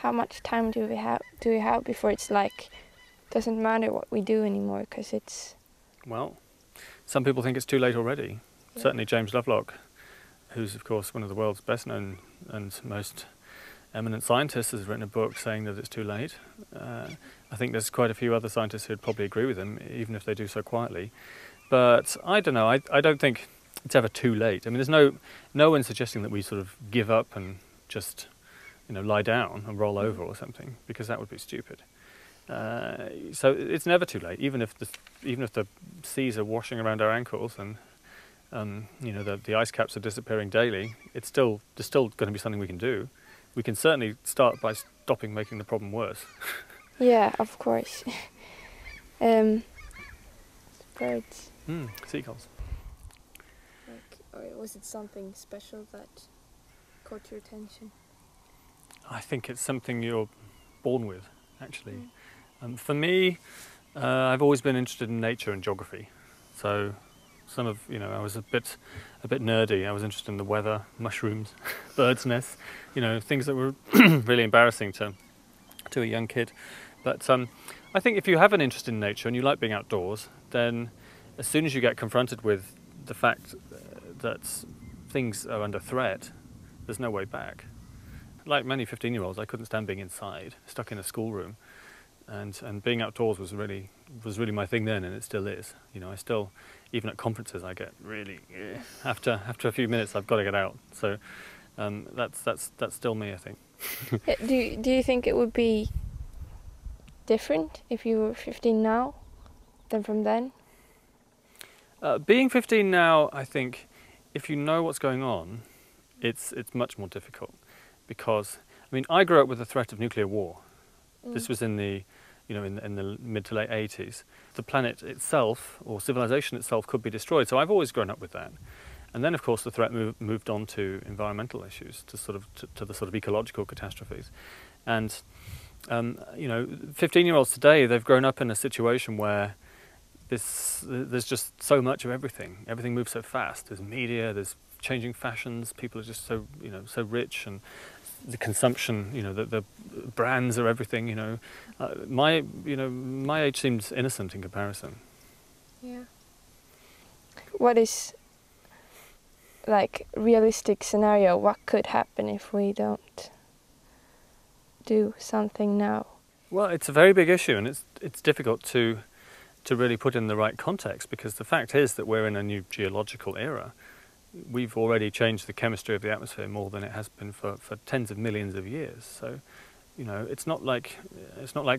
how much time do we have before it's like doesn't matter what we do anymore because it's... Well, some people think it's too late already. Yeah. Certainly James Lovelock, who's of course one of the world's best known and most eminent scientists, has written a book saying that it's too late. I think there's quite a few other scientists who'd probably agree with him, even if they do so quietly. But I don't know, I don't think it's ever too late. I mean, there's no one suggesting that we sort of give up and just, you know, lie down and roll over or something, because that would be stupid. So it's never too late, even if the seas are washing around our ankles and you know, the ice caps are disappearing daily. There's still going to be something we can do. We can certainly start by stopping making the problem worse. Yeah, of course. Birds. Seagulls. Or was it something special that caught your attention? I think it's something you're born with, actually. For me, I've always been interested in nature and geography. So I was a bit nerdy. I was interested in the weather, mushrooms, birds' nests, you know, things that were really embarrassing to a young kid. But I think if you have an interest in nature and you like being outdoors, then as soon as you get confronted with the fact that things are under threat, there's no way back. Like many 15-year-olds, I couldn't stand being inside, stuck in a schoolroom, and being outdoors was really my thing then, and it still is. You know, I still, even at conferences, I get really after a few minutes, I've got to get out. So that's still me, I think. Do you think it would be different if you were 15 now than from then? Being 15 now, I think, if you know what's going on, it's much more difficult, because I mean, I grew up with the threat of nuclear war. This was in the in the mid to late 80s. The planet itself, or civilization itself, could be destroyed. So I've always grown up with that. And then, of course, the threat moved on to environmental issues, to the sort of ecological catastrophes. And you know, 15-year-olds today, they've grown up in a situation where there's just so much of everything. Everything moves so fast. There's media, there's changing fashions. People are just so rich, and the consumption, the brands are everything. My age seems innocent in comparison. Yeah. What is, like, realistic scenario? What could happen if we don't do something now? Well, it's a very big issue, and it's difficult to really put in the right context, because the fact is that we're in a new geological era. We've already changed the chemistry of the atmosphere more than it has been for tens of millions of years. So, it's not like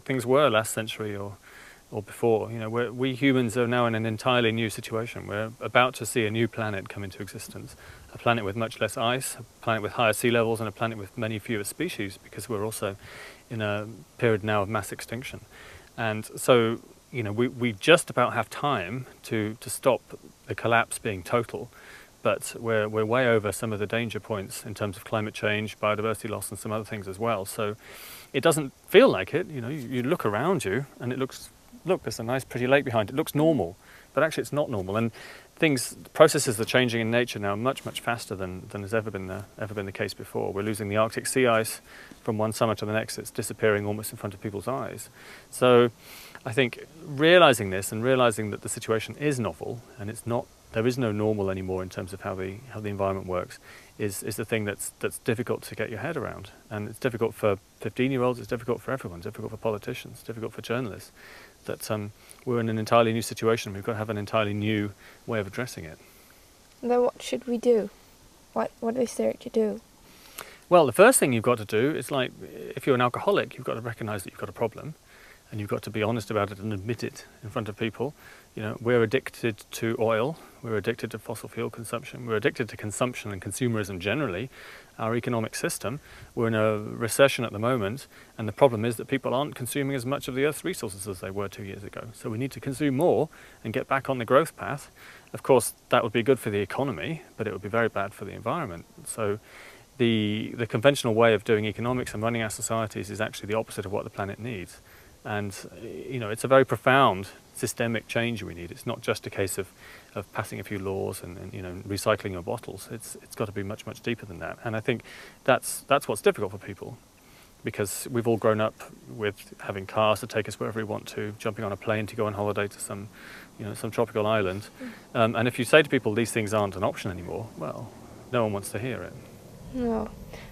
things were last century or before. We humans are now in an entirely new situation. We're about to see a new planet come into existence, a planet with much less ice, a planet with higher sea levels, and a planet with many fewer species, because we're also in a period now of mass extinction. And so, we just about have time to stop the collapse being total, but we're way over some of the danger points in terms of climate change, biodiversity loss, and some other things as well. So it doesn't feel like it. You look around you and it looks, look, there's a nice pretty lake behind it. It looks normal, but actually it's not normal. And processes are changing in nature now much, much faster than has ever been the case before. We're losing the Arctic sea ice from one summer to the next. It's disappearing almost in front of people's eyes. So I think realizing this and realizing that the situation is novel and there is no normal anymore in terms of how the environment works is the thing that's difficult to get your head around. And it's difficult for 15-year-olds, it's difficult for everyone, it's difficult for politicians, it's difficult for journalists, that we're in an entirely new situation. We've got to have an entirely new way of addressing it. Then what should we do? What is there to do? Well, the first thing you've got to do is, like, if you're an alcoholic, you've got to recognize that you've got a problem, and you've got to be honest about it and admit it in front of people. We're addicted to oil, we're addicted to fossil fuel consumption, we're addicted to consumption and consumerism generally, our economic system. We're in a recession at the moment, and the problem is that people aren't consuming as much of the Earth's resources as they were 2 years ago. So we need to consume more and get back on the growth path. Of course, that would be good for the economy, but it would be very bad for the environment. So the conventional way of doing economics and running our societies is actually the opposite of what the planet needs. And it's a very profound systemic change we need. It's not just a case of passing a few laws and recycling your bottles. It's got to be much, much deeper than that. And I think that's what's difficult for people. because we've all grown up with having cars to take us wherever we want to, jumping on a plane to go on holiday to some tropical island. And if you say to people these things aren't an option anymore, well, no one wants to hear it. No.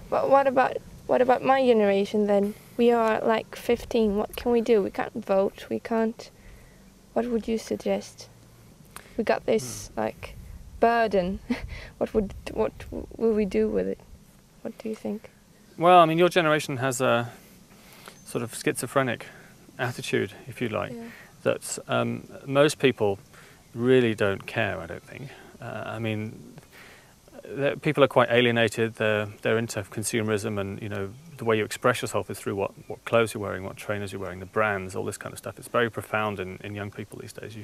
But what about my generation then? We are like 15. What can we do? We can't vote. We can't. What would you suggest? We got this like burden. What will we do with it? What do you think? Well, I mean, your generation has a sort of schizophrenic attitude, if you like, that most people really don't care, I don't think. I mean, people are quite alienated. They're into consumerism, and the way you express yourself is through what clothes you're wearing, what trainers you're wearing, the brands, all this kind of stuff. It's very profound in young people these days.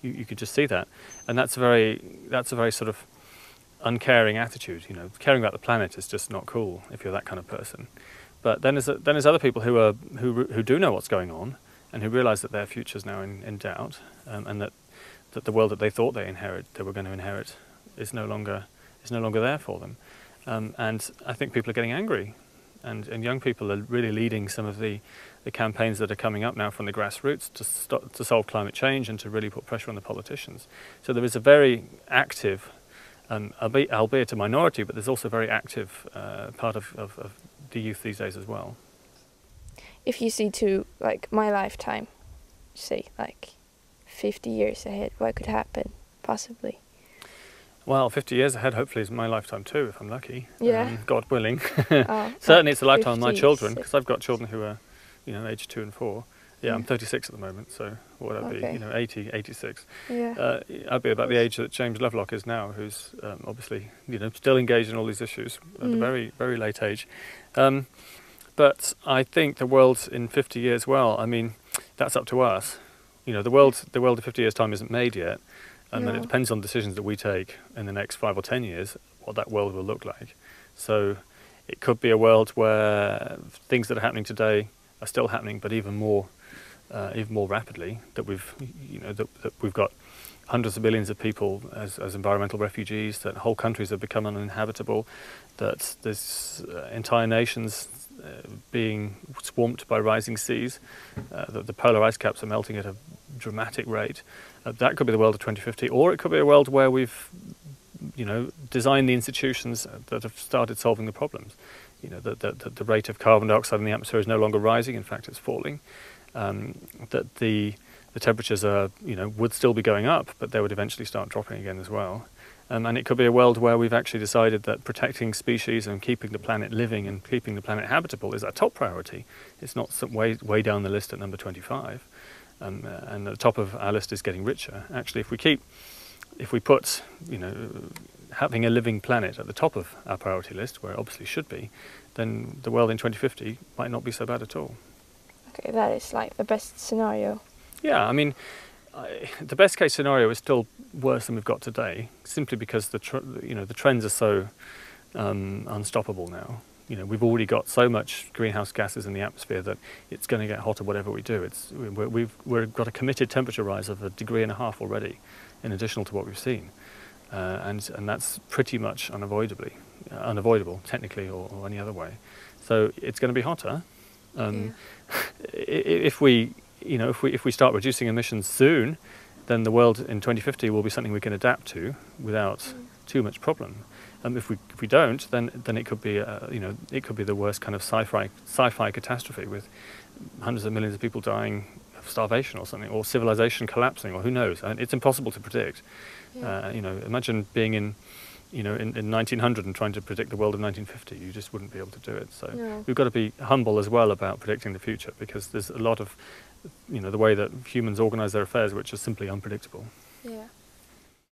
You could just see that, and that's a very sort of uncaring attitude. Caring about the planet is just not cool if you're that kind of person. But then there's other people who do know what's going on, and who realise that their future's now in doubt, and that the world that they thought they were going to inherit is no longer there for them. And I think people are getting angry, and young people are really leading some of the campaigns that are coming up now from the grassroots to solve climate change and to really put pressure on the politicians. So there is a very active, albeit a minority, but there's also a very active part of the youth these days as well. If you see to like my lifetime, say like 50 years ahead, what could happen possibly? Well, 50 years ahead hopefully is my lifetime too, if I'm lucky. Yeah. God willing. Oh, Certainly it's the lifetime of my 50, children, because I've got children who are, aged 2 and 4. Yeah, I'm 36 at the moment, so what would I be? 80, 86. Yeah. I'd be about the age that James Lovelock is now, who's obviously, still engaged in all these issues at a very, very late age. But I think the world in 50 years, well, I mean, that's up to us. The world in 50 years' time isn't made yet, and then it depends on decisions that we take in the next 5 or 10 years, what that world will look like. So it could be a world where things that are happening today are still happening, but even more rapidly. That we've got hundreds of millions of people as environmental refugees. That whole countries have become uninhabitable. That there's entire nations being swamped by rising seas. That the polar ice caps are melting at a dramatic rate. That could be the world of 2050, or it could be a world where we've designed the institutions that have started solving the problems. The rate of carbon dioxide in the atmosphere is no longer rising, in fact it's falling. That the temperatures would still be going up, but they would eventually start dropping again as well. And it could be a world where we've actually decided that protecting species and keeping the planet living and keeping the planet habitable is our top priority. It's not some way down the list at number 25. And the top of our list is getting richer. Actually, if we put having a living planet at the top of our priority list, where it obviously should be, then the world in 2050 might not be so bad at all. Okay, that is like the best scenario. Yeah, I mean, the best case scenario is still worse than we've got today, simply because the trends are so unstoppable now. We've already got so much greenhouse gases in the atmosphere that it's going to get hotter whatever we do. We've got a committed temperature rise of 1.5 degrees already, in addition to what we've seen, and that's pretty much unavoidable technically or any other way. So it's going to be hotter. If we start reducing emissions soon, then the world in 2050 will be something we can adapt to without too much problem. If we don't, then it could be the worst kind of sci-fi catastrophe with hundreds of millions of people dying of starvation or something, or civilization collapsing, or who knows. And it's impossible to predict. Yeah. Imagine being in 1900 and trying to predict the world of 1950. You just wouldn't be able to do it. So we've got to be humble as well about predicting the future, because there's a lot of the way that humans organise their affairs which are simply unpredictable. Yeah.